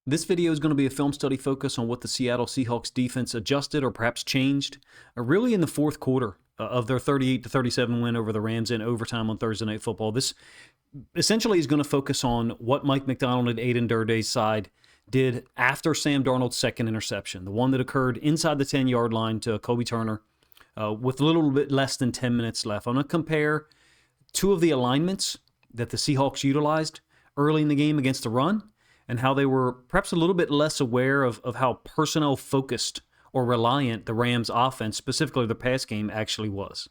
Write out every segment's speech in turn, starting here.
This video is going to be a film study focus on what the Seattle Seahawks defense adjusted or perhaps changed really in the fourth quarter of their 38-37 win over the Rams in overtime on Thursday Night Football. This essentially is going to focus on what Mike Macdonald and Aiden Durday's side did after Sam Darnold's second interception, the one that occurred inside the 10-yard line to Kobe Turner with a little bit less than 10 minutes left. I'm going to compare two of the alignments that the Seahawks utilized early in the game against the run, and how they were perhaps a little bit less aware of how personnel-focused or reliant the Rams' offense, specifically the pass game, actually was.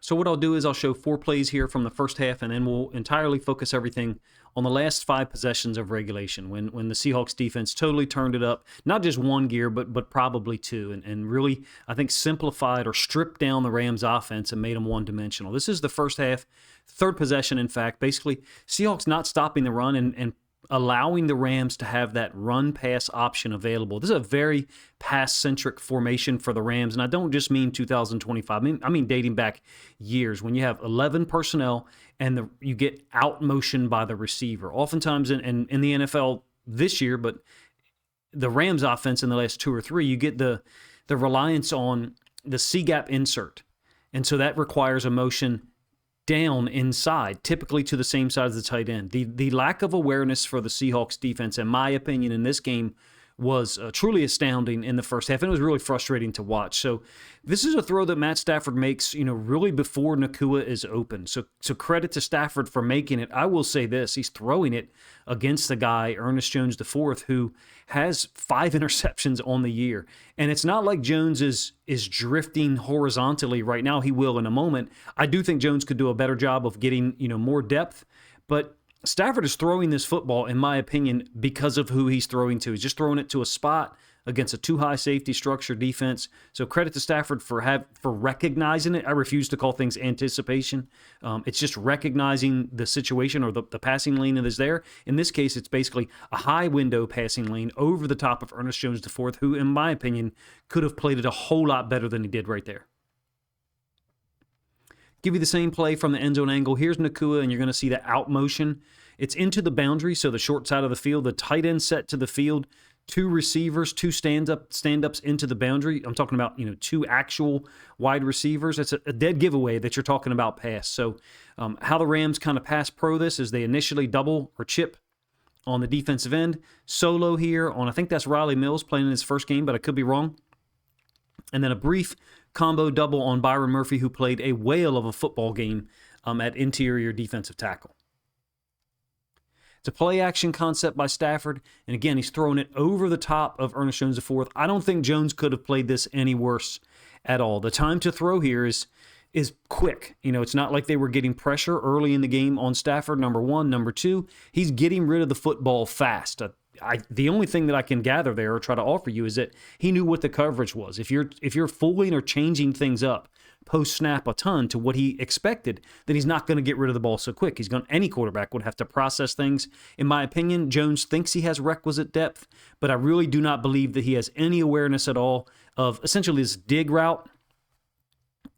So what I'll do is I'll show 4 plays here from the first half, and then we'll entirely focus everything on the last 5 possessions of regulation when the Seahawks defense totally turned it up, not just one gear, but probably 2, and really, I think, simplified or stripped down the Rams' offense and made them one-dimensional. This is the first half, third possession, in fact. Basically, Seahawks not stopping the run and allowing the Rams to have that run-pass option available. This is a very pass-centric formation for the Rams, and I don't just mean 2025. I mean dating back years when you have 11 personnel and you get out-motioned by the receiver. Oftentimes in the NFL this year, but the Rams offense in the last 2 or 3, you get the reliance on the C-gap insert, and so that requires a motion down inside, typically to the same side as the tight end. The lack of awareness for the Seahawks defense, in my opinion, in this game was truly astounding in the first half, and it was really frustrating to watch. So this is a throw that Matt Stafford makes, really before Nacua is open. So credit to Stafford for making it. I will say this, he's throwing it against the guy, Ernest Jones IV, who has 5 interceptions on the year. And it's not like Jones is drifting horizontally right now. He will in a moment. I do think Jones could do a better job of getting, more depth, but Stafford is throwing this football, in my opinion, because of who he's throwing to. He's just throwing it to a spot against a too-high safety structure defense. So credit to Stafford for recognizing it. I refuse to call things anticipation. It's just recognizing the situation or the passing lane that is there. In this case, it's basically a high window passing lane over the top of Ernest Jones IV, who, in my opinion, could have played it a whole lot better than he did right there. Give you the same play from the end zone angle. Here's Nacua, and you're going to see the out motion. It's into the boundary, so the short side of the field. The tight end set to the field. 2 receivers, 2 stand-ups into the boundary. I'm talking about, 2 actual wide receivers. It's a dead giveaway that you're talking about pass. So how the Rams kind of pass pro this is they initially double or chip on the defensive end. Solo here on, I think that's Riley Mills playing in his first game, but I could be wrong. And then a brief combo double on Byron Murphy, who played a whale of a football game at interior defensive tackle. It's a play-action concept by Stafford, and again, he's throwing it over the top of Ernest Jones IV. I don't think Jones could have played this any worse at all. The time to throw here is quick. It's not like they were getting pressure early in the game on Stafford, number 1. Number 2, he's getting rid of the football fast. The only thing that I can gather there or try to offer you is that he knew what the coverage was. If you're fooling or changing things up post-snap a ton to what he expected, then he's not going to get rid of the ball so quick. Any quarterback would have to process things. In my opinion, Jones thinks he has requisite depth, but I really do not believe that he has any awareness at all of essentially this dig route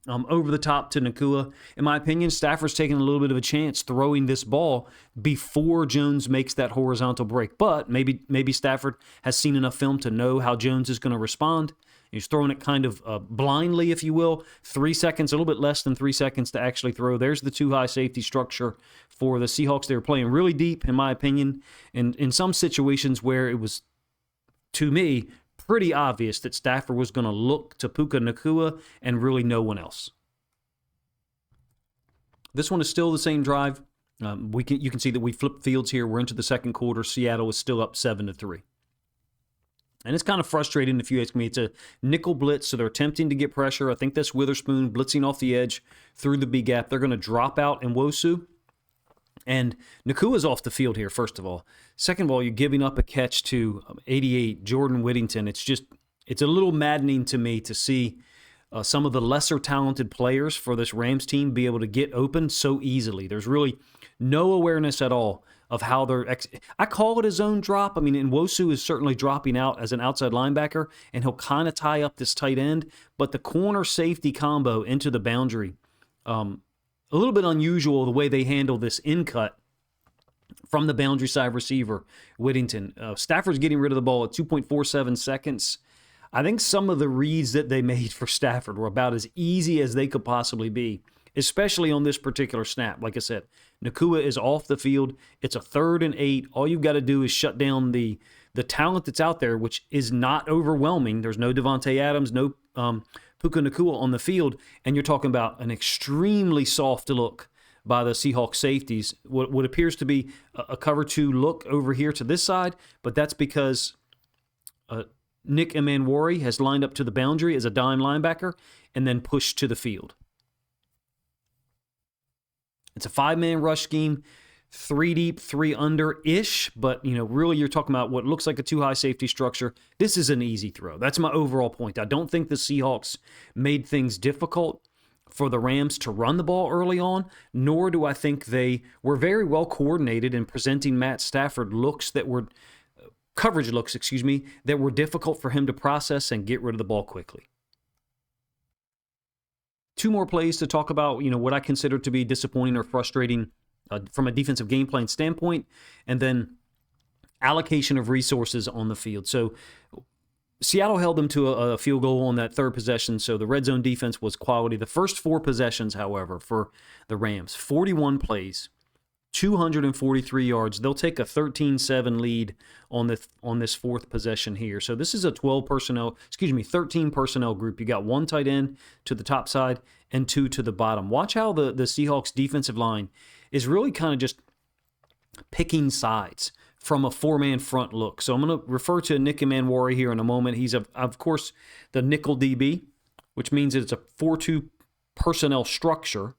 over the top to Nacua. In my opinion, Stafford's taking a little bit of a chance throwing this ball before Jones makes that horizontal break. But maybe Stafford has seen enough film to know how Jones is going to respond. He's throwing it kind of blindly, if you will. 3 seconds, a little bit less than 3 seconds to actually throw. There's the too-high safety structure for the Seahawks. They were playing really deep, in my opinion, and in some situations where it was, to me, pretty obvious that Stafford was going to look to Puka Nacua and really no one else. This one is still the same drive. You can see that we flipped fields here. We're into the second quarter. Seattle is still up 7-3. And it's kind of frustrating if you ask me. It's a nickel blitz, so they're attempting to get pressure. I think that's Witherspoon blitzing off the edge through the B gap. They're going to drop out in woes. And Nacua's off the field here, first of all. Second of all, you're giving up a catch to 88, Jordan Whittington. It's a little maddening to me to see some of the lesser talented players for this Rams team be able to get open so easily. There's really no awareness at all of how they're I call it a zone drop. I mean, Nwosu is certainly dropping out as an outside linebacker, and he'll kind of tie up this tight end. But the corner safety combo into the boundary, a little bit unusual the way they handle this in cut from the boundary side receiver, Whittington. Stafford's getting rid of the ball at 2.47 seconds. I think some of the reads that they made for Stafford were about as easy as they could possibly be, especially on this particular snap. Like I said, Nacua is off the field. It's a 3rd and 8. All you've got to do is shut down the talent that's out there, which is not overwhelming. There's no Devontae Adams, no Puka Nacua on the field, and you're talking about an extremely soft look by the Seahawks safeties. What appears to be a cover 2 look over here to this side, but that's because Nick Emanwari has lined up to the boundary as a dime linebacker and then pushed to the field. It's a 5-man rush scheme, 3 deep, 3 under-ish, but really you're talking about what looks like a 2-high safety structure. This is an easy throw. That's my overall point. I don't think the Seahawks made things difficult for the Rams to run the ball early on, nor do I think they were very well coordinated in presenting Matt Stafford coverage looks, that were difficult for him to process and get rid of the ball quickly. 2 more plays to talk about, what I consider to be disappointing or frustrating from a defensive game plan standpoint, and then allocation of resources on the field. So Seattle held them to a field goal on that 3rd possession, so the red zone defense was quality. The first 4 possessions, however, for the Rams, 13 plays, 243 yards. They'll take a 13-7 lead on this 4th possession here. So this is a 13 personnel group. You got 1 tight end to the top side and 2 to the bottom. Watch how the Seahawks defensive line is really kind of just picking sides from a 4-man front look. So I'm going to refer to Nick Emanwari here in a moment. He's, of course, the nickel DB, which means it's a 4-2 personnel structure,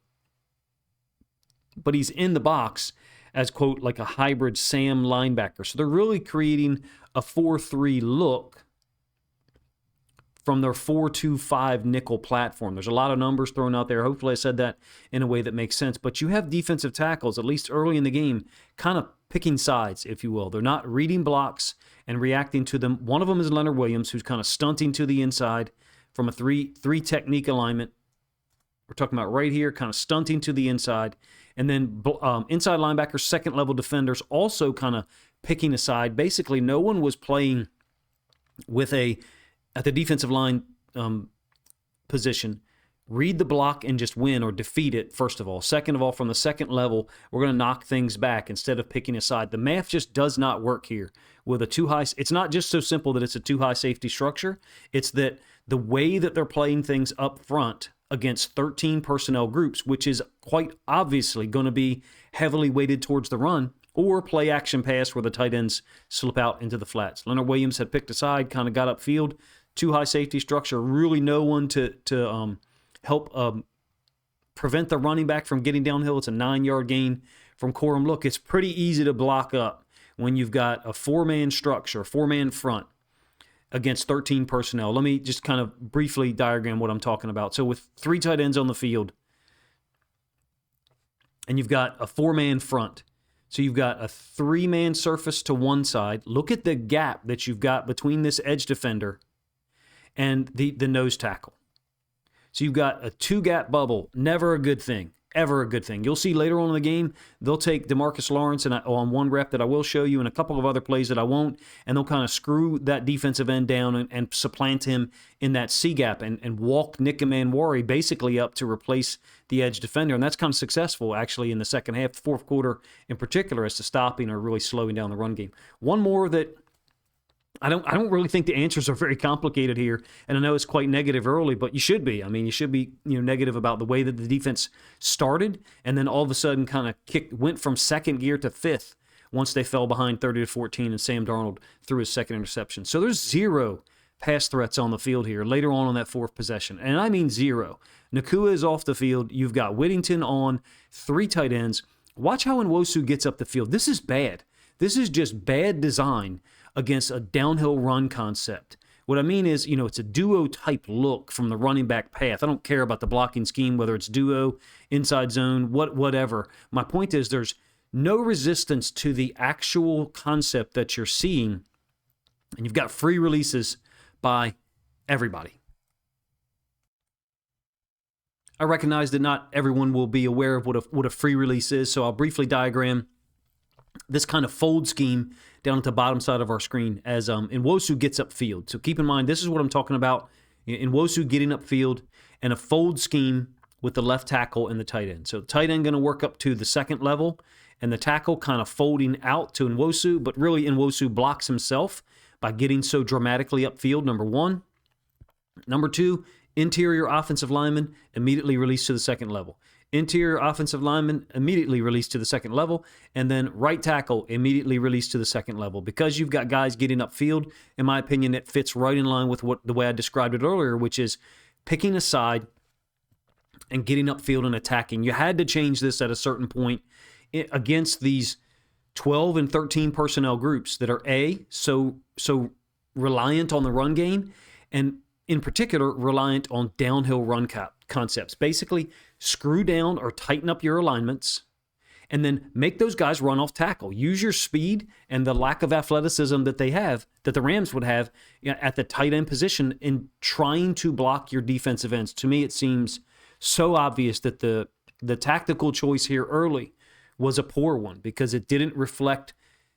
but he's in the box as, quote, like a hybrid Sam linebacker. So they're really creating a 4-3 look from their 4-2-5 nickel platform. There's a lot of numbers thrown out there. Hopefully I said that in a way that makes sense. But you have defensive tackles, at least early in the game, kind of picking sides, if you will. They're not reading blocks and reacting to them. One of them is Leonard Williams, who's kind of stunting to the inside from a 3 technique alignment. We're talking about right here, kind of stunting to the inside. And then inside linebackers, second-level defenders also kind of picking a side. Basically, no one was playing with at the defensive line position, read the block and just win or defeat it, first of all. Second of all, from the second level, we're going to knock things back instead of picking a side. The math just does not work here with a 2-high. It's not just so simple that it's a 2-high safety structure. It's that the way that they're playing things up front against 13 personnel groups, which is quite obviously going to be heavily weighted towards the run, or play action pass where the tight ends slip out into the flats. Leonard Williams had picked a side, kind of got upfield. 2-high safety structure, really no one to help prevent the running back from getting downhill. It's a 9-yard gain from Corralled. Look, it's pretty easy to block up when you've got a 4-man structure, 4-man front against 13 personnel. Let me just kind of briefly diagram what I'm talking about. So with 3 tight ends on the field, and you've got a 4-man front. So you've got a 3-man surface to one side. Look at the gap that you've got between this edge defender and the nose tackle. So you've got a 2-gap bubble. Never a good thing. Ever a good thing. You'll see later on in the game, they'll take DeMarcus Lawrence on one rep that I will show you and a couple of other plays that I won't, and they'll kind of screw that defensive end down and supplant him in that C-gap and walk Nick Emanwari basically up to replace the edge defender. And that's kind of successful, actually, in the second half, fourth quarter in particular, as to stopping or really slowing down the run game. One more that I don't really think the answers are very complicated here, and I know it's quite negative early, but you should be. I mean, you should be negative about the way that the defense started, and then all of a sudden kind of went from second gear to fifth once they fell behind 30-14, and Sam Darnold threw his second interception. So there's 0 pass threats on the field here later on that 4th possession, and I mean 0. Nacua is off the field. You've got Whittington on, 3 tight ends. Watch how Nwosu gets up the field. This is bad. This is just bad design against a downhill run concept. What I mean is, it's a duo-type look from the running back path. I don't care about the blocking scheme, whether it's duo, inside zone, whatever. My point is there's no resistance to the actual concept that you're seeing, and you've got free releases by everybody. I recognize that not everyone will be aware of what a free release is, so I'll briefly diagram this kind of fold scheme down at the bottom side of our screen as Nwosu gets upfield. So keep in mind, this is what I'm talking about. Nwosu getting upfield and a fold scheme with the left tackle and the tight end. So tight end going to work up to the second level and the tackle kind of folding out to Nwosu, but really Nwosu blocks himself by getting so dramatically upfield, number one. Number two, interior offensive lineman immediately released to the second level. Interior offensive lineman immediately released to the second level, and then right tackle immediately released to the second level. Because you've got guys getting upfield, in my opinion, it fits right in line with the way I described it earlier, which is picking a side and getting upfield and attacking. You had to change this at a certain point against these 12 and 13 personnel groups that are so reliant on the run game, and in particular reliant on downhill run concepts. Basically, screw down or tighten up your alignments and then make those guys run off tackle. Use your speed and the lack of athleticism that they have, that the Rams would have at the tight end position in trying to block your defensive ends. To me, it seems so obvious that the tactical choice here early was a poor one because it didn't reflect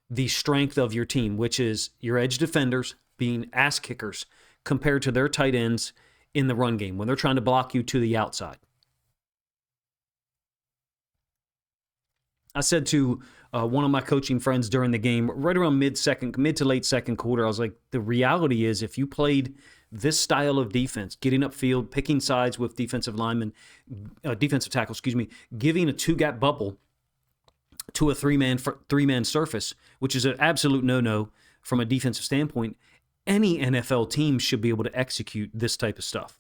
the strength of your team, which is your edge defenders being ass kickers compared to their tight ends in the run game when they're trying to block you to the outside. I said to one of my coaching friends during the game, right around mid to late second quarter, I was like, the reality is if you played this style of defense, getting upfield, picking sides with defensive tackle, giving a two-gap bubble to a three-man surface, which is an absolute no-no from a defensive standpoint, any NFL team should be able to execute this type of stuff.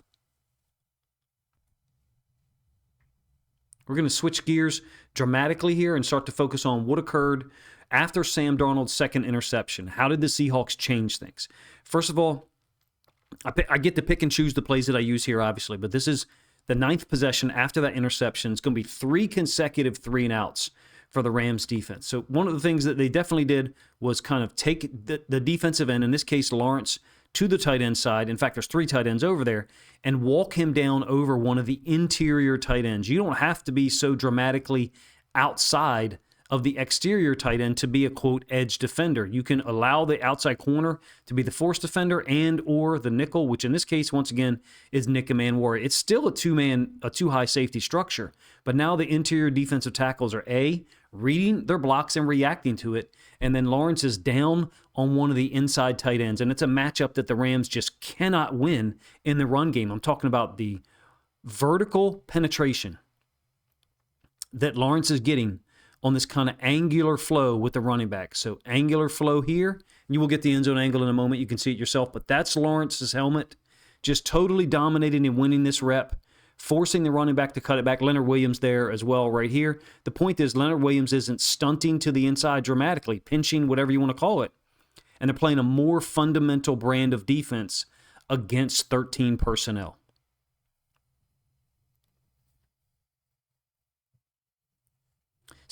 We're going to switch gears dramatically here and start to focus on what occurred after Sam Darnold's second interception. How did the Seahawks change things? First of all, I get to pick and choose the plays that I use here, obviously, but this is the ninth possession after that interception. It's going to be 3 consecutive 3-and-outs for the Rams defense. So one of the things that they definitely did was kind of take the defensive end, in this case Lawrence, to the tight end side. In fact, there's 3 tight ends over there, and walk him down over one of the interior tight ends. You don't have to be so dramatically outside of the exterior tight end to be a, quote, edge defender. You can allow the outside corner to be the force defender and or the nickel, which in this case, once again, is Nick Manwari. It's still a two-high safety structure, but now the interior defensive tackles are reading their blocks and reacting to it, and then Lawrence is down on one of the inside tight ends, and it's a matchup that the Rams just cannot win in the run game. I'm talking about the vertical penetration that Lawrence is getting on this kind of angular flow with the running back. So angular flow here, and you will get the end zone angle in a moment. You can see it yourself, but that's Lawrence's helmet, just totally dominating and winning this rep, forcing the running back to cut it back. Leonard Williams there as well right here. The point is Leonard Williams isn't stunting to the inside dramatically, pinching, whatever you want to call it, and they're playing a more fundamental brand of defense against 13 personnel.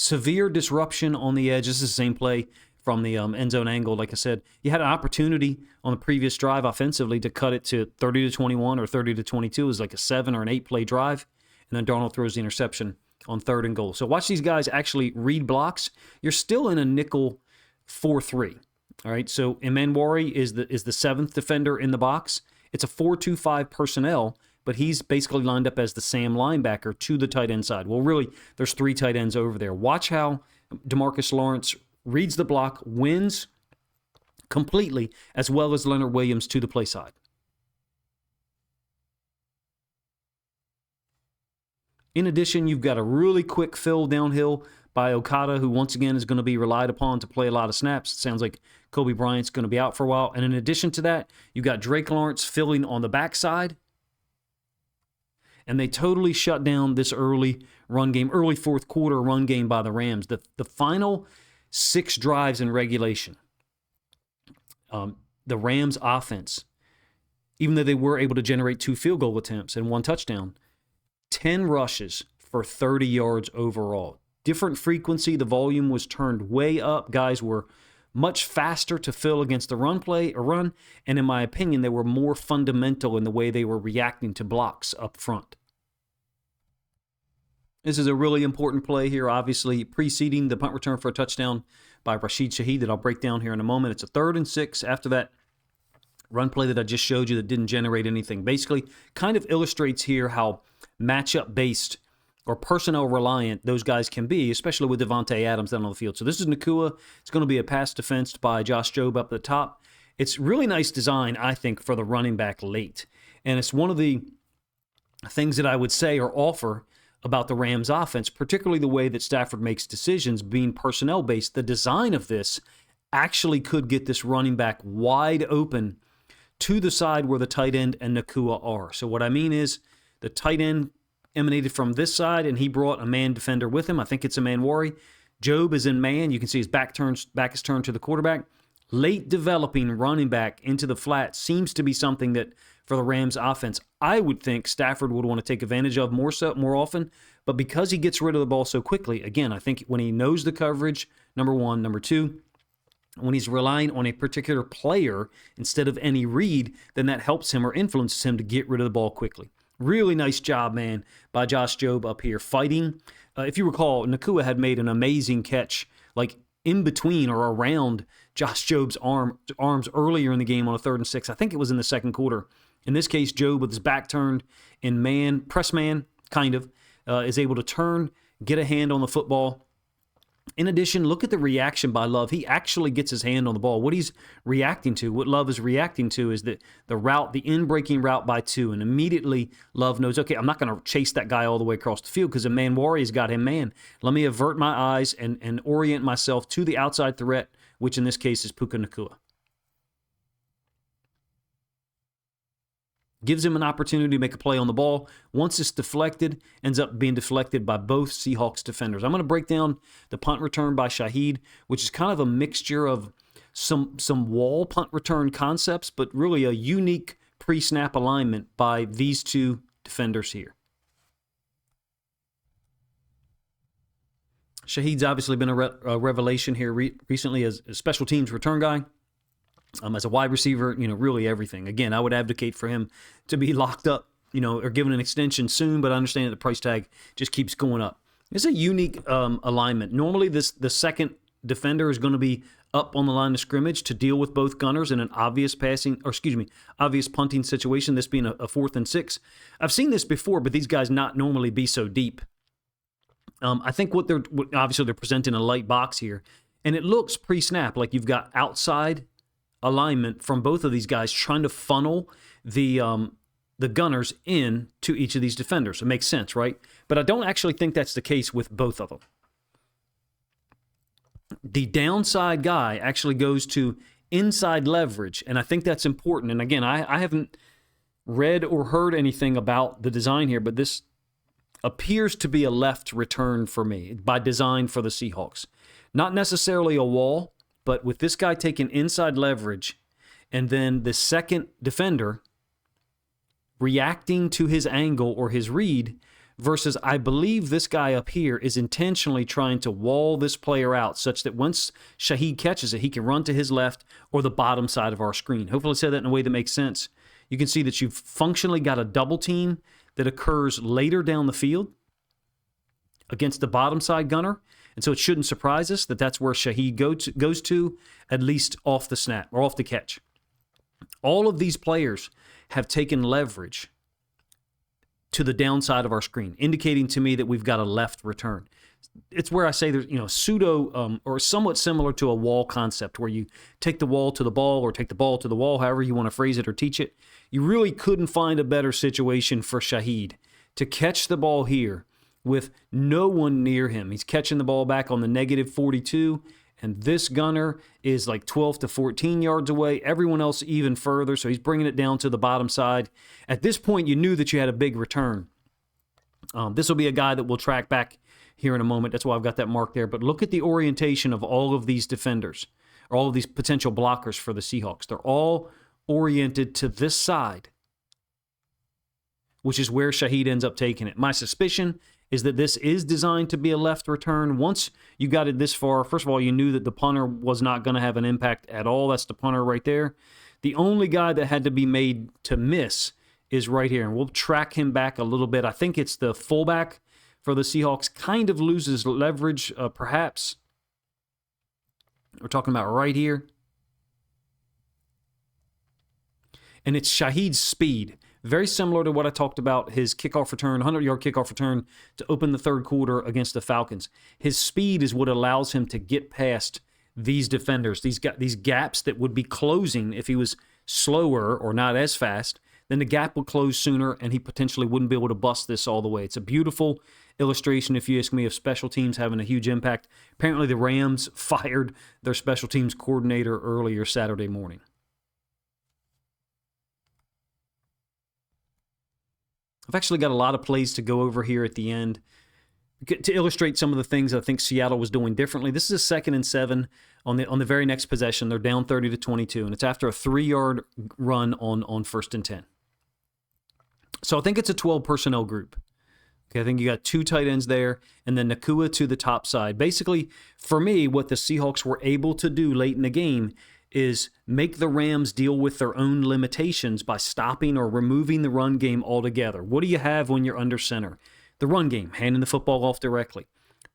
Severe disruption on the edge. This is the same play from the end zone angle. Like I said, you had an opportunity on the previous drive offensively to cut it to 30-21 or 30-22. It was like a 7 or an 8 play drive. And then Darnold throws the interception on 3rd and goal. So watch these guys actually read blocks. You're still in a nickel 4-3. All right. So Manwari is the 7th defender in the box. It's a 4-2-5 personnel, but he's basically lined up as the Sam linebacker to the tight end side. Well, really, there's 3 tight ends over there. Watch how DeMarcus Lawrence reads the block, wins completely, as well as Leonard Williams to the play side. In addition, you've got a really quick fill downhill by Okada, who once again is going to be relied upon to play a lot of snaps. It sounds like Kobe Bryant's going to be out for a while. And in addition to that, you've got Drake Lawrence filling on the backside. And they totally shut down this early run game, early fourth quarter run game by the Rams. The final 6 drives in regulation, the Rams offense, even though they were able to generate 2 field goal attempts and 1 touchdown, 10 rushes for 30 yards overall. Different frequency. The volume was turned way up. Guys were much faster to fill against the run. And in my opinion, they were more fundamental in the way they were reacting to blocks up front. This is a really important play here, obviously, preceding the punt return for a touchdown by Rashid Shaheed that I'll break down here in a moment. It's a 3rd and 6 after that run play that I just showed you that didn't generate anything. Basically, kind of illustrates here how matchup-based or personnel-reliant those guys can be, especially with Devontae Adams down on the field. So this is Nakua. It's going to be a pass defense by Josh Jobe up at the top. It's really nice design, I think, for the running back late. And it's one of the things that I would say or offer about the Rams offense, particularly the way that Stafford makes decisions being personnel-based. The design of this actually could get this running back wide open to the side where the tight end and Nakua are. So what I mean is the tight end emanated from this side, and he brought a man defender with him. I think it's a man worry. Jobe is in man. You can see his back is turned to the quarterback. Late developing running back into the flat seems to be something that for the Rams offense, I would think Stafford would want to take advantage of more often. But because he gets rid of the ball so quickly, again, I think when he knows the coverage, number one. Number two, when he's relying on a particular player instead of any read, then that helps him or influences him to get rid of the ball quickly. Really nice job, man, by Josh Jobe up here fighting. If you recall, Nakua had made an amazing catch, like in between or around Josh Jobe's arms earlier in the game on a 3rd and 6. I think it was in the second quarter. In this case, Jobe, with his back turned in man, press man, kind of, is able to turn, get a hand on the football. In addition, look at the reaction by Love. He actually gets his hand on the ball. What he's reacting to, what Love is reacting to, is that the route, the in-breaking route by 2, and immediately Love knows, okay, I'm not going to chase that guy all the way across the field because a man warrior has got him man. Let me avert my eyes and orient myself to the outside threat, which in this case is Puka Nacua. Gives him an opportunity to make a play on the ball. Once it's deflected, ends up being deflected by both Seahawks defenders. I'm going to break down the punt return by Shaheed, which is kind of a mixture of some wall punt return concepts, but really a unique pre-snap alignment by these two defenders here. Shaheed's obviously been a revelation here recently as a special teams return guy. As a wide receiver, really everything. Again, I would advocate for him to be locked up, or given an extension soon, but I understand that the price tag just keeps going up. It's a unique alignment. Normally, the second defender is going to be up on the line of scrimmage to deal with both gunners in an obvious punting situation, this being a 4th and 6. I've seen this before, but these guys not normally be so deep. I think obviously they're presenting a light box here, and it looks pre-snap like you've got outside alignment from both of these guys trying to funnel the gunners in to each of these defenders. It makes sense, right? But I don't actually think that's the case with both of them. The downside guy actually goes to inside leverage, and I think that's important. And again, I haven't read or heard anything about the design here, but this appears to be a left return for me by design for the Seahawks. Not necessarily a wall, but with this guy taking inside leverage and then the second defender reacting to his angle or his read versus I believe this guy up here is intentionally trying to wall this player out such that once Shaheed catches it, he can run to his left or the bottom side of our screen. Hopefully I said that in a way that makes sense. You can see that you've functionally got a double team that occurs later down the field against the bottom side gunner. And so it shouldn't surprise us that that's where Shaheed goes to, at least off the snap or off the catch. All of these players have taken leverage to the downside of our screen, indicating to me that we've got a left return. It's where I say there's, pseudo or somewhat similar to a wall concept where you take the wall to the ball or take the ball to the wall, however you want to phrase it or teach it. You really couldn't find a better situation for Shaheed to catch the ball here with no one near him. He's catching the ball back on the negative 42, and this gunner is like 12 to 14 yards away. Everyone else even further, so he's bringing it down to the bottom side. At this point, you knew that you had a big return. This will be a guy that we'll track back here in a moment. That's why I've got that mark there. But look at the orientation of all of these defenders, or all of these potential blockers for the Seahawks. They're all oriented to this side, which is where Shaheed ends up taking it. My suspicion is that this is designed to be a left return. Once you got it this far, first of all, you knew that the punter was not going to have an impact at all. That's the punter right there. The only guy that had to be made to miss is right here, and we'll track him back a little bit. I think it's the fullback for the Seahawks, kind of loses leverage, perhaps. We're talking about right here. And it's Shaheed's speed. Very similar to what I talked about, his kickoff return, 100-yard kickoff return to open the third quarter against the Falcons. His speed is what allows him to get past these defenders, these gaps that would be closing if he was slower or not as fast. Then the gap would close sooner, and he potentially wouldn't be able to bust this all the way. It's a beautiful illustration, if you ask me, of special teams having a huge impact. Apparently the Rams fired their special teams coordinator earlier Saturday morning. I've actually got a lot of plays to go over here at the end to illustrate some of the things I think Seattle was doing differently. This is a 2nd and 7 on the very next possession. They're down 30-22, and it's after a 3-yard run on 1st and 10. So I think it's a 12 personnel group. Okay, I think you got 2 tight ends there, and then Nacua to the top side. Basically, for me, what the Seahawks were able to do late in the game is make the Rams deal with their own limitations by stopping or removing the run game altogether. What do you have when you're under center? The run game, handing the football off directly.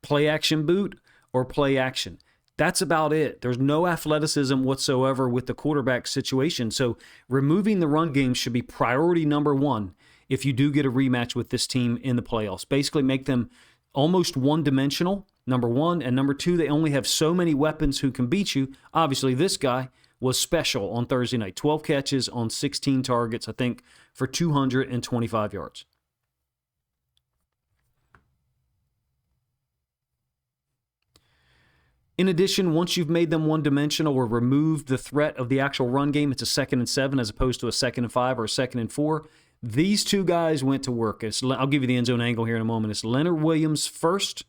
Play action boot or play action. That's about it. There's no athleticism whatsoever with the quarterback situation. So removing the run game should be priority number 1 if you do get a rematch with this team in the playoffs. Basically make them almost one-dimensional, number 1, and number 2, they only have so many weapons who can beat you. Obviously, this guy was special on Thursday night. 12 catches on 16 targets, I think, for 225 yards. In addition, once you've made them one-dimensional or removed the threat of the actual run game, it's a 2nd and 7 as opposed to a 2nd and 5 or a 2nd and 4. These 2 guys went to work. I'll give you the end zone angle here in a moment. It's Leonard Williams first,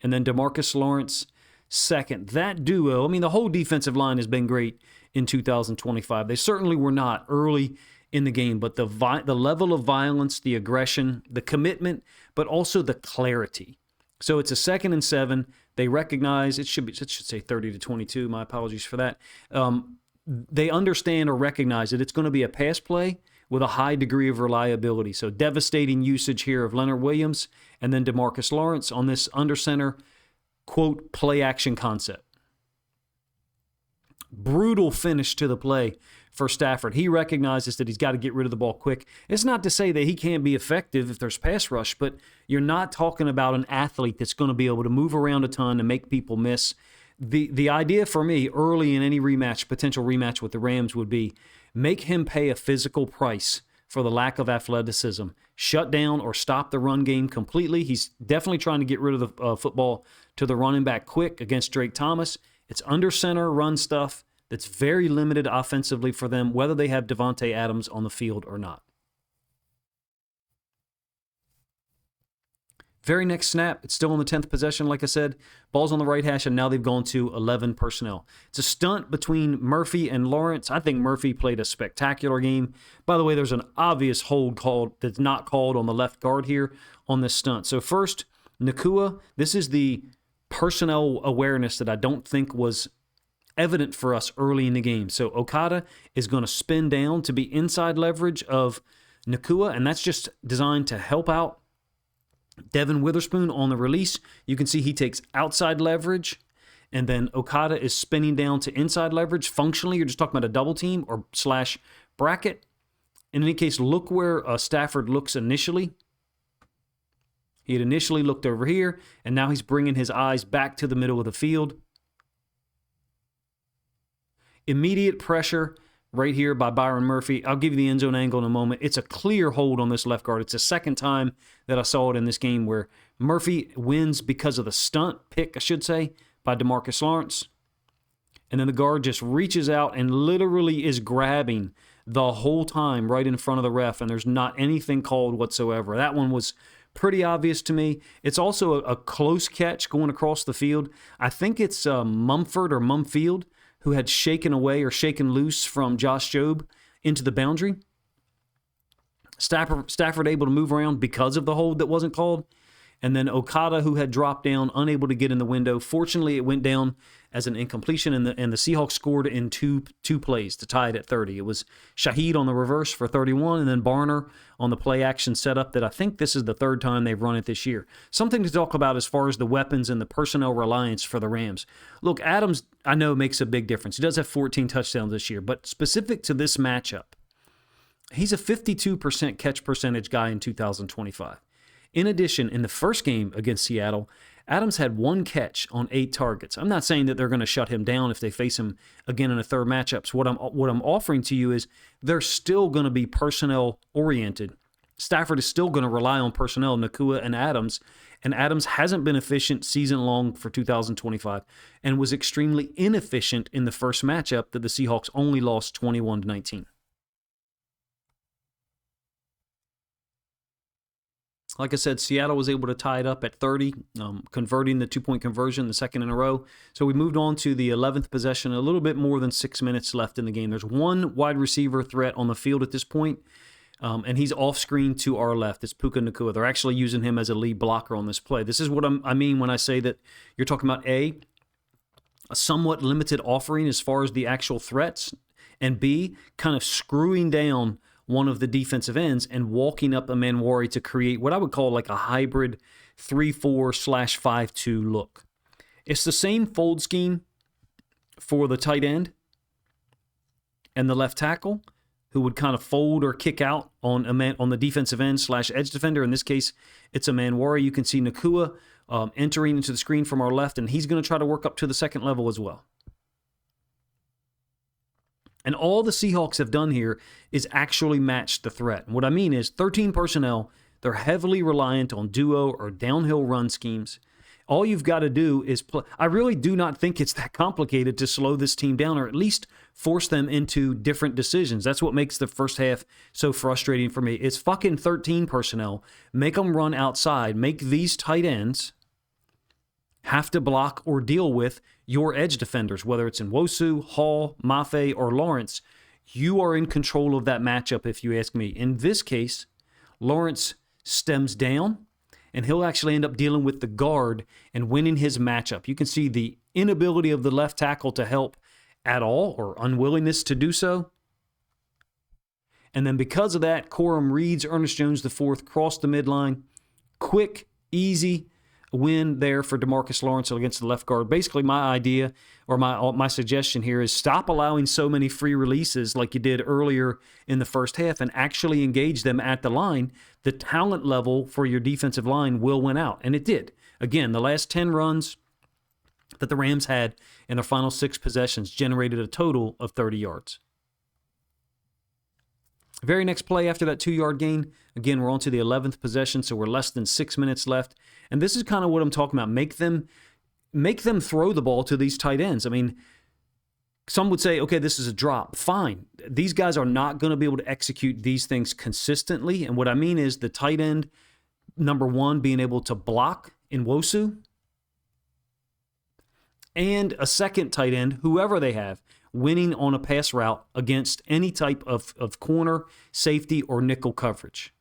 and then DeMarcus Lawrence second. That duo, I mean, the whole defensive line has been great in 2025. They certainly were not early in the game, but the level of violence, the aggression, the commitment, but also the clarity. So it's a 2nd and 7. They recognize it should say 30-22. My apologies for that. They understand or recognize that it's going to be a pass play with a high degree of reliability. So devastating usage here of Leonard Williams and then DeMarcus Lawrence on this under center, quote, play action concept. Brutal finish to the play for Stafford. He recognizes that he's got to get rid of the ball quick. It's not to say that he can't be effective if there's pass rush, but you're not talking about an athlete that's going to be able to move around a ton and make people miss. The idea for me early in any rematch, potential rematch with the Rams, would be make him pay a physical price for the lack of athleticism. Shut down or stop the run game completely. He's definitely trying to get rid of the football to the running back quick against Drake Thomas. It's under center run stuff that's very limited offensively for them, whether they have Devontae Adams on the field or not. Very next snap, it's still on the 10th possession, like I said. Ball's on the right hash, and now they've gone to 11 personnel. It's a stunt between Murphy and Lawrence. I think Murphy played a spectacular game. By the way, there's an obvious hold called that's not called on the left guard here on this stunt. So first, Nacua, this is the personnel awareness that I don't think was evident for us early in the game. So Okada is going to spin down to be inside leverage of Nacua, and that's just designed to help out Devin Witherspoon on the release. You can see he takes outside leverage, and then Okada is spinning down to inside leverage. Functionally, you're just talking about a double team or slash bracket. In any case, look where Stafford looks initially. He had initially looked over here, and now he's bringing his eyes back to the middle of the field. Immediate pressure right here by Byron Murphy. I'll give you the end zone angle in a moment. It's a clear hold on this left guard. It's the second time that I saw it in this game where Murphy wins because of the stunt pick, I should say, by DeMarcus Lawrence. And then the guard just reaches out and literally is grabbing the whole time right in front of the ref, and there's not anything called whatsoever. That one was pretty obvious to me. It's also a close catch going across the field. I think it's Mumford or Mumfield who had shaken away or shaken loose from Josh Jobe into the boundary. Stafford able to move around because of the hold that wasn't called. And then Okada, who had dropped down, unable to get in the window. Fortunately, it went down as an incompletion, and the Seahawks scored in two plays to tie it at 30. It was Shaheed on the reverse for 31, and then Barner on the play action setup that I think this is the third time they've run it this year. Something to talk about as far as the weapons and the personnel reliance for the Rams. Look, Adams, I know, makes a big difference. He does have 14 touchdowns this year, but specific to this matchup, he's a 52% catch percentage guy in 2025. In addition, in the first game against Seattle, Adams had 1 catch on 8 targets. I'm not saying that they're going to shut him down if they face him again in a third matchup. So what I'm offering to you is they're still going to be personnel oriented. Stafford is still going to rely on personnel, Nacua and Adams hasn't been efficient season long for 2025 and was extremely inefficient in the first matchup that the Seahawks only lost 21-19. Like I said, Seattle was able to tie it up at 30, converting the 2-point conversion, the second in a row. So we moved on to the 11th possession, a little bit more than 6 minutes left in the game. There's one wide receiver threat on the field at this point, and he's off screen to our left. It's Puka Nacua. They're actually using him as a lead blocker on this play. This is what I mean when I say that you're talking about a somewhat limited offering as far as the actual threats, and B, kind of screwing down one of the defensive ends and walking up a Manwari to create what I would call like a hybrid 3-4/5-2 look. It's the same fold scheme for the tight end and the left tackle, who would kind of fold or kick out on the defensive end / edge defender. In this case, it's a Manwari. You can see Nacua entering into the screen from our left, and he's going to try to work up to the second level as well. And all the Seahawks have done here is actually match the threat. And what I mean is 13 personnel, they're heavily reliant on duo or downhill run schemes. All you've got to do is play. I really do not think it's that complicated to slow this team down or at least force them into different decisions. That's what makes the first half so frustrating for me. It's fucking 13 personnel. Make them run outside. Make these tight ends have to block or deal with your edge defenders, whether it's in Wosu, Hall, Mafe, or Lawrence. You are in control of that matchup, if you ask me. In this case, Lawrence stems down, and he'll actually end up dealing with the guard and winning his matchup. You can see the inability of the left tackle to help at all, or unwillingness to do so. And then because of that, Corum reads Ernest Jones IV, cross the midline. Quick, easy win there for DeMarcus Lawrence against the left guard. Basically, my idea or my suggestion here is stop allowing so many free releases like you did earlier in the first half and actually engage them at the line. The talent level for your defensive line will win out, and it did. Again, the last 10 runs that the Rams had in their final 6 possessions generated a total of 30 yards. Very next play after that 2-yard gain, again, we're on to the 11th possession, so we're less than 6 minutes left. And this is kind of what I'm talking about. Make them throw the ball to these tight ends. I mean, some would say, okay, this is a drop. Fine. These guys are not going to be able to execute these things consistently. And what I mean is the tight end, number one, being able to block in Wosu, and a second tight end, whoever they have, winning on a pass route against any type of corner, safety, or nickel coverage.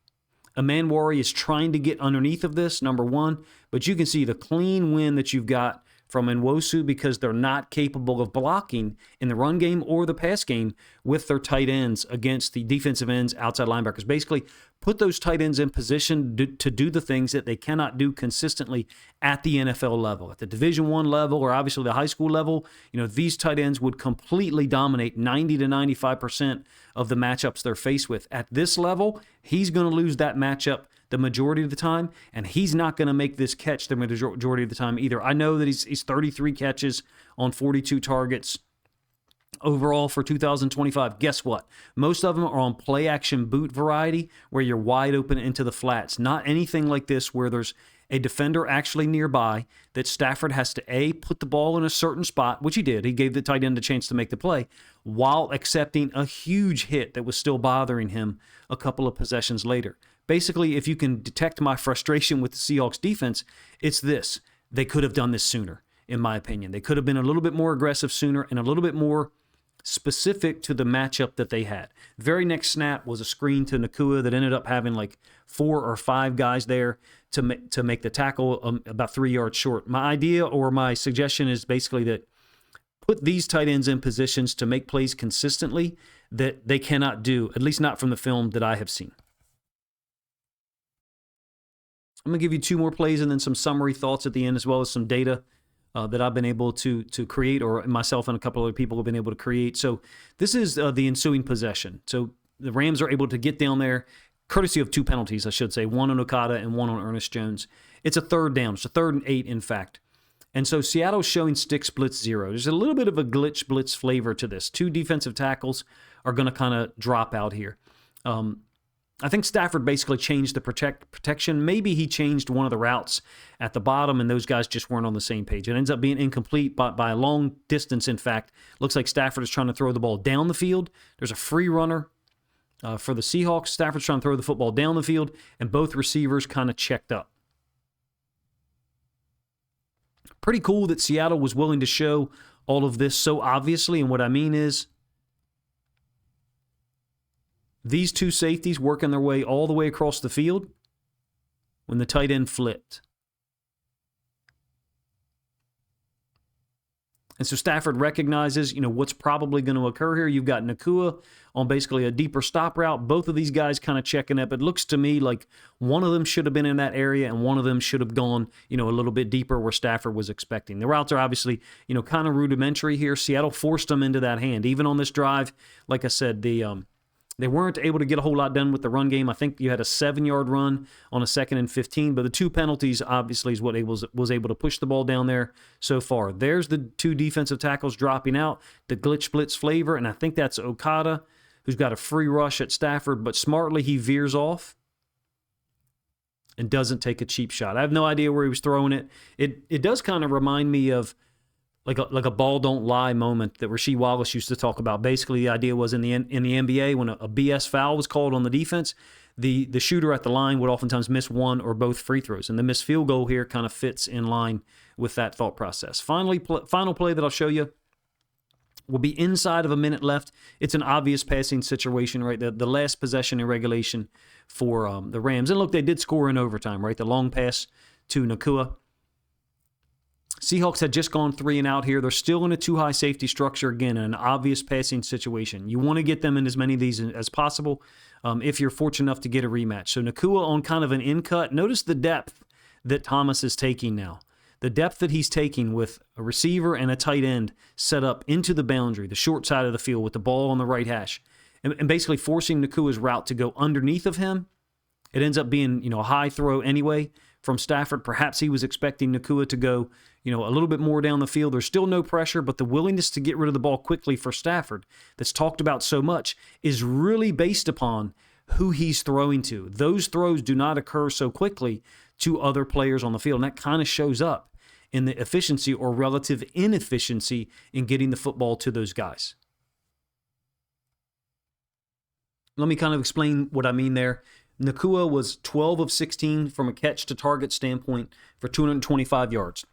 Manwari is trying to get underneath of this, number one, but you can see the clean win that you've got from Nwosu because they're not capable of blocking in the run game or the pass game with their tight ends against the defensive ends, outside linebackers. Basically, put those tight ends in position to do the things that they cannot do consistently at the NFL level. At the Division I level or obviously the high school level, these tight ends would completely dominate 90 to 95% of the matchups they're faced with. At this level, he's going to lose that matchup the majority of the time, and he's not going to make this catch the majority of the time either. I know that he's 33 catches on 42 targets overall for 2025. Guess what? Most of them are on play-action boot variety where you're wide open into the flats. Not anything like this where there's a defender actually nearby that Stafford has to, A, put the ball in a certain spot, which he did. He gave the tight end a chance to make the play while accepting a huge hit that was still bothering him a couple of possessions later. Basically, if you can detect my frustration with the Seahawks defense, it's this. They could have done this sooner, in my opinion. They could have been a little bit more aggressive sooner and a little bit more specific to the matchup that they had. Very next snap was a screen to Nacua that ended up having like 4 or 5 guys there to make the tackle about 3 yards short. My idea or my suggestion is basically that put these tight ends in positions to make plays consistently that they cannot do, at least not from the film that I have seen. I'm going to give you two more plays and then some summary thoughts at the end, as well as some data that I've been able to create, or myself and a couple other people have been able to create. So this is the ensuing possession. So the Rams are able to get down there, courtesy of two penalties, I should say, one on Okada and one on Ernest Jones. It's a third down. It's a 3rd and 8, in fact. And so Seattle's showing stick blitz 0. There's a little bit of a glitch blitz flavor to this. Two defensive tackles are going to kind of drop out here. I think Stafford basically changed the protection. Maybe he changed one of the routes at the bottom, and those guys just weren't on the same page. It ends up being incomplete by a long distance, in fact. Looks like Stafford is trying to throw the ball down the field. There's a free runner for the Seahawks. Stafford's trying to throw the football down the field, and both receivers kind of checked up. Pretty cool that Seattle was willing to show all of this so obviously, and what I mean is these two safeties working their way all the way across the field when the tight end flipped. And so Stafford recognizes, what's probably going to occur here. You've got Nacua on basically a deeper stop route. Both of these guys kind of checking up. It looks to me like one of them should have been in that area and one of them should have gone, a little bit deeper where Stafford was expecting. The routes are obviously, kind of rudimentary here. Seattle forced them into that hand. Even on this drive, like I said, they weren't able to get a whole lot done with the run game. I think you had a 7-yard run on a 2nd and 15, but the two penalties obviously is what was able to push the ball down there so far. There's the two defensive tackles dropping out, the glitch blitz flavor, and I think that's Okada, who's got a free rush at Stafford, but smartly he veers off and doesn't take a cheap shot. I have no idea where he was throwing it. It does kind of remind me of like a ball don't lie moment that Rasheed Wallace used to talk about. Basically, the idea was in the NBA, when a BS foul was called on the defense, the shooter at the line would oftentimes miss one or both free throws. And the missed field goal here kind of fits in line with that thought process. Final play that I'll show you will be inside of a minute left. It's an obvious passing situation, right? The last possession in regulation for the Rams. And look, they did score in overtime, right? The long pass to Nacua. Seahawks had just gone 3 and out here. They're still in a too high safety structure, again, in an obvious passing situation. You want to get them in as many of these as possible if you're fortunate enough to get a rematch. So Nacua on kind of an in-cut. Notice the depth that Thomas is taking now. The depth that he's taking with a receiver and a tight end set up into the boundary, the short side of the field with the ball on the right hash, and basically forcing Nakua's route to go underneath of him. It ends up being, a high throw anyway from Stafford. Perhaps he was expecting Nacua to go, a little bit more down the field. There's still no pressure, but the willingness to get rid of the ball quickly for Stafford that's talked about so much is really based upon who he's throwing to. Those throws do not occur so quickly to other players on the field, and that kind of shows up in the efficiency or relative inefficiency in getting the football to those guys. Let me kind of explain what I mean there. Nacua was 12 of 16 from a catch-to-target standpoint for 225 yards.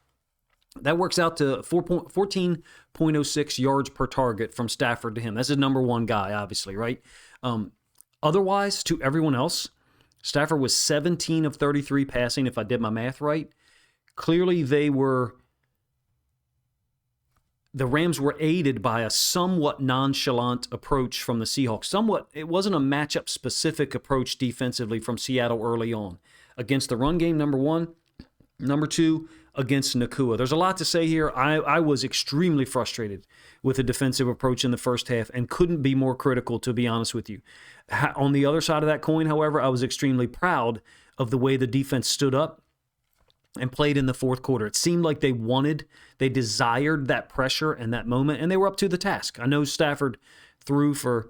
That works out to 14.06 yards per target from Stafford to him. That's his number one guy, obviously, right? Otherwise, to everyone else, Stafford was 17 of 33 passing, if I did my math right. Clearly, the Rams were aided by a somewhat nonchalant approach from the Seahawks. It wasn't a matchup-specific approach defensively from Seattle early on. Against the run game, number one. Number two, against Nacua. There's a lot to say here. I was extremely frustrated with the defensive approach in the first half and couldn't be more critical, to be honest with you. On the other side of that coin, however, I was extremely proud of the way the defense stood up and played in the fourth quarter. It seemed like they desired that pressure and that moment, and they were up to the task. I know Stafford threw for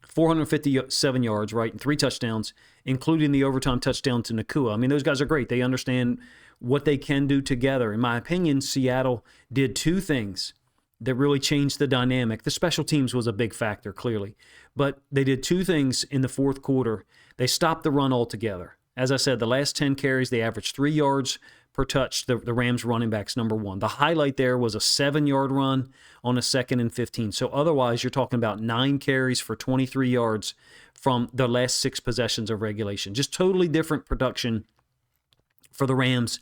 457 yards, right, and 3 touchdowns, including the overtime touchdown to Nacua. I mean, those guys are great. They understand what they can do together. In my opinion, Seattle did 2 things that really changed the dynamic. The special teams was a big factor, clearly. But they did 2 things in the fourth quarter. They stopped the run altogether. As I said, the last 10 carries, they averaged 3 yards per touch, the Rams running backs, number one. The highlight there was a 7-yard run on a 2nd and 15. So otherwise, you're talking about 9 carries for 23 yards from the last 6 possessions of regulation. Just totally different production for the Rams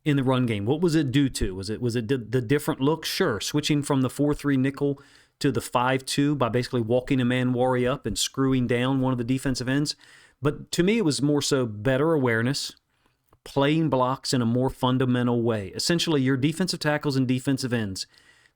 in the run game. What was it due to? Was it the different look? Sure. Switching from the 4-3 nickel to the 5-2 by basically walking a man worry up and screwing down one of the defensive ends. But to me, it was more so better awareness, playing blocks in a more fundamental way. Essentially, your defensive tackles and defensive ends,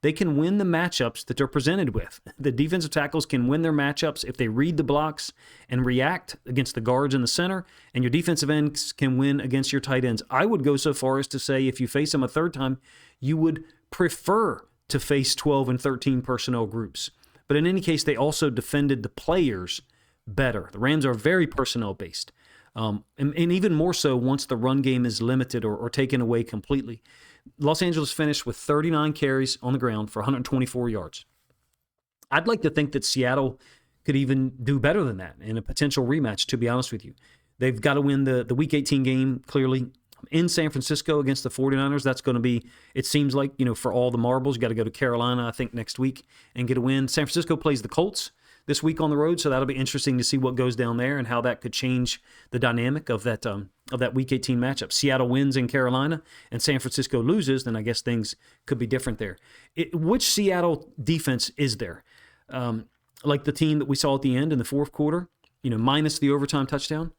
they can win the matchups that they're presented with. The defensive tackles can win their matchups if they read the blocks and react against the guards in the center, and your defensive ends can win against your tight ends. I would go so far as to say if you face them a third time, you would prefer to face 12 and 13 personnel groups. But in any case, they also defended the players better. The Rams are very personnel-based, and even more so once the run game is limited or taken away completely. Los Angeles finished with 39 carries on the ground for 124 yards. I'd like to think that Seattle could even do better than that in a potential rematch, to be honest with you. They've got to win the Week 18 game, clearly, in San Francisco against the 49ers. That's going to be, it seems like, for all the marbles, you got to go to Carolina, I think, next week and get a win. San Francisco plays the Colts this week on the road, so that'll be interesting to see what goes down there and how that could change the dynamic of that Week 18 matchup. Seattle wins in Carolina and San Francisco loses, then I guess things could be different there. Which Seattle defense is there? Like the team that we saw at the end in the fourth quarter, minus the overtime touchdown.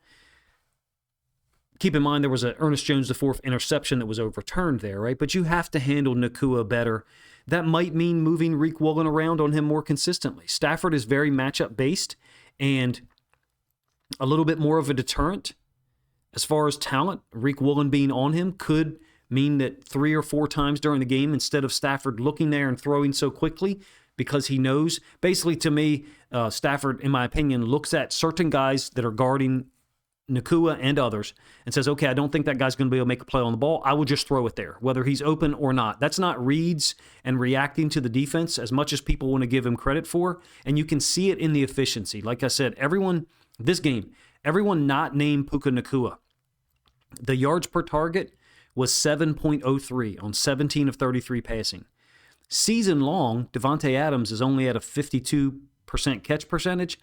Keep in mind there was an Ernest Jones IV interception that was overturned there, right? But you have to handle Nacua better. That might mean moving Reek Woolen around on him more consistently. Stafford is very matchup-based and a little bit more of a deterrent as far as talent. Reek Woolen being on him could mean that 3 or 4 times during the game, instead of Stafford looking there and throwing so quickly because he knows. Basically, to me, Stafford, in my opinion, looks at certain guys that are guarding Nacua and others and says, okay, I don't think that guy's going to be able to make a play on the ball. I will just throw it there, whether he's open or not. That's not reads and reacting to the defense as much as people want to give him credit for, and you can see it in the efficiency. Like I said, everyone not named Puka Nacua, the yards per target was 7.03 on 17 of 33 passing. Season long, Devontae Adams is only at a 52% catch percentage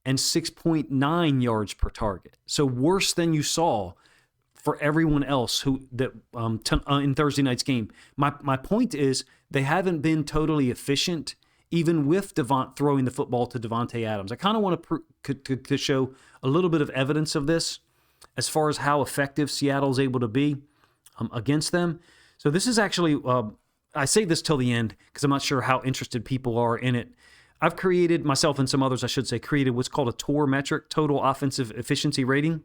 and 6.9 yards per target. So worse than you saw for everyone else in Thursday night's game. My point is they haven't been totally efficient, even with throwing the football to Devontae Adams. I kind of want to show a little bit of evidence of this as far as how effective Seattle's able to be against them. So this is actually, I say this till the end because I'm not sure how interested people are in it. I've created, myself and some others, I should say, created what's called a TOR metric, total offensive efficiency rating.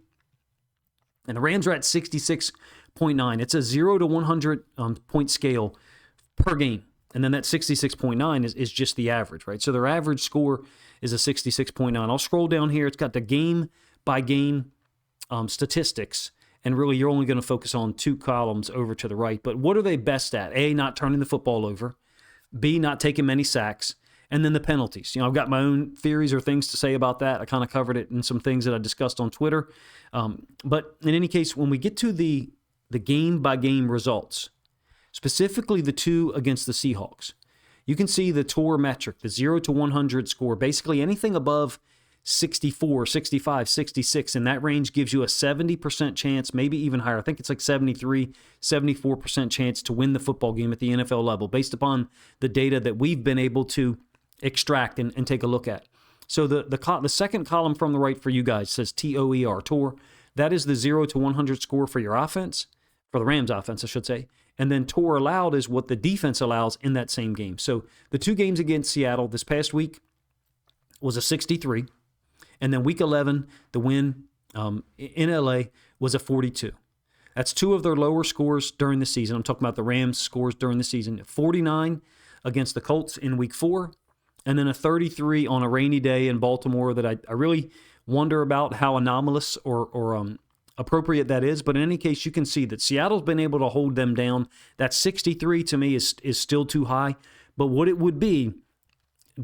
And the Rams are at 66.9. It's a 0 to 100 point scale per game. And then that 66.9 is just the average, right? So their average score is a 66.9. I'll scroll down here. It's got the game-by-game statistics. And really, you're only going to focus on 2 columns over to the right. But what are they best at? A, not turning the football over. B, not taking many sacks. And then the penalties. I've got my own theories or things to say about that. I kind of covered it in some things that I discussed on Twitter. But in any case, when we get to the game-by-game results, specifically the 2 against the Seahawks, you can see the TOR metric, the 0 to 100 score. Basically, anything above 64, 65, 66, in that range gives you a 70% chance, maybe even higher. I think it's like 73, 74% chance to win the football game at the NFL level based upon the data that we've been able to extract and take a look at. So the second column from the right for you guys says TOER, TOR. That is the 0 to 100 score for your offense, for the Rams offense, I should say. And then TOR allowed is what the defense allows in that same game. So the 2 games against Seattle this past week was a 63. And then week 11, the win in LA was a 42. That's 2 of their lower scores during the season. I'm talking about the Rams' scores during the season. 49 against the Colts in week 4. And then a 33 on a rainy day in Baltimore that I really wonder about how anomalous or appropriate that is. But in any case, you can see that Seattle's been able to hold them down. That 63 to me is still too high. But what it would be,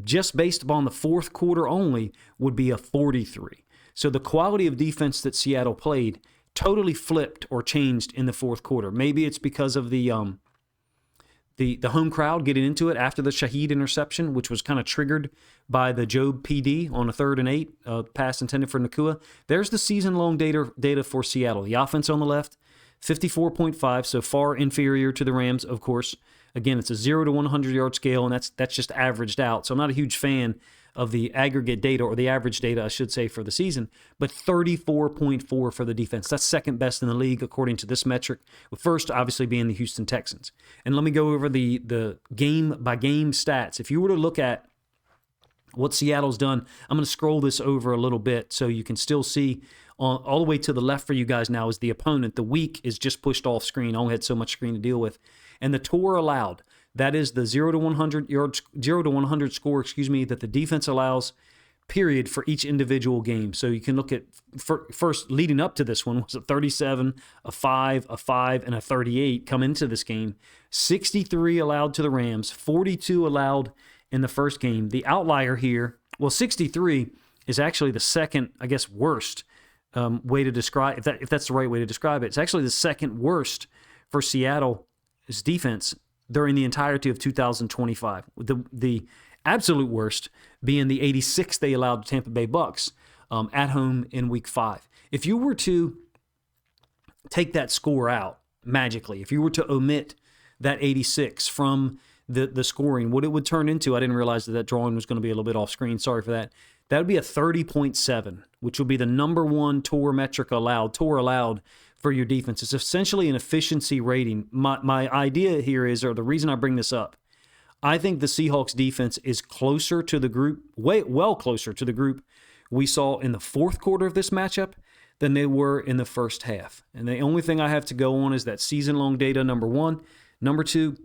just based upon the fourth quarter only, would be a 43. So the quality of defense that Seattle played totally flipped or changed in the fourth quarter. Maybe it's because of the home crowd getting into it after the Shaheed interception, which was kind of triggered by the Job PD on a 3rd and 8 pass intended for Nacua. There's the season-long data for Seattle. The offense on the left, 54.5, so far inferior to the Rams, of course. Again, it's a 0 to 100 yard scale, and that's just averaged out. So I'm not a huge fan of the aggregate data, or the average data, I should say, for the season, but 34.4 for the defense. That's second best in the league, according to this metric, with first obviously being the Houston Texans. And let me go over the game-by-game stats. If you were to look at what Seattle's done, I'm going to scroll this over a little bit so you can still see all the way to the left for you guys now is the opponent. The weak is just pushed off screen. I only had so much screen to deal with. And the tour allowed, that is the 0 to 100 yards, 0 to 100 score, that the defense allows, period, for each individual game. So you can look at first leading up to this one was a 37, a 5, a 5, and a 38 come into this game. 63 allowed to the Rams, 42 allowed in the first game. The outlier here, well, 63 is actually the second, I guess, worst way to describe, if that's the right way to describe it. It's actually the second worst for Seattle's defense during the entirety of 2025. The absolute worst being the 86 they allowed to Tampa Bay Bucks at home in Week 5. If you were to take that score out magically, if you were to omit that 86 from the scoring, what it would turn into, I didn't realize that drawing was going to be a little bit off screen. Sorry for that. That would be a 30.7, which would be the number one tour metric allowed for your defense. It's essentially an efficiency rating. My idea here is, or the reason I bring this up, I think the Seahawks defense is closer to the group, well closer to the group we saw in the fourth quarter of this matchup than they were in the first half. And the only thing I have to go on is that season-long data, number one. Number two,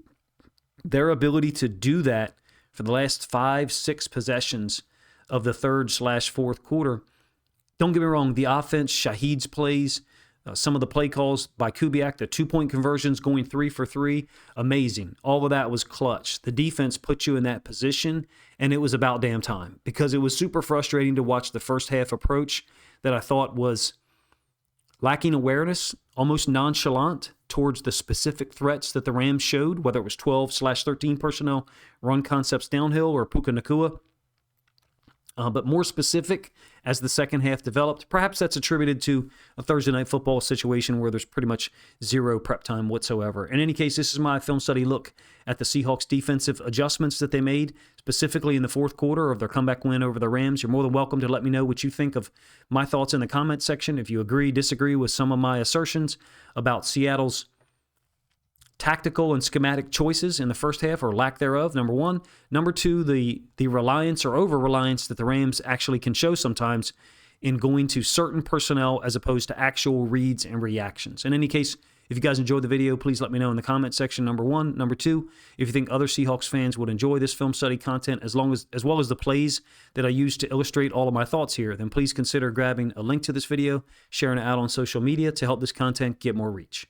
their ability to do that for the last 5-6 possessions of the third/fourth quarter. Don't get me wrong, the offense, Shaheed's plays, some of the play calls by Kubiak, the 2-point conversions going 3 for 3, amazing. All of that was clutch. The defense put you in that position, and it was about damn time, because it was super frustrating to watch the first half approach that I thought was lacking awareness, almost nonchalant towards the specific threats that the Rams showed, whether it was 12/13 personnel, run concepts downhill, or Puka Nacua. But more specific as the second half developed. Perhaps that's attributed to a Thursday Night Football situation where there's pretty much zero prep time whatsoever. In any case, this is my film study look at the Seahawks defensive adjustments that they made, specifically in the fourth quarter of their comeback win over the Rams. You're more than welcome to let me know what you think of my thoughts in the comment section. If you agree, disagree with some of my assertions about Seattle's tactical and schematic choices in the first half, or lack thereof, number one. Number two, the reliance or over-reliance that the Rams actually can show sometimes in going to certain personnel as opposed to actual reads and reactions. In any case, if you guys enjoyed the video, please let me know in the comment section, number one. Number two, if you think other Seahawks fans would enjoy this film study content as well as the plays that I use to illustrate all of my thoughts here, then please consider grabbing a link to this video, sharing it out on social media to help this content get more reach.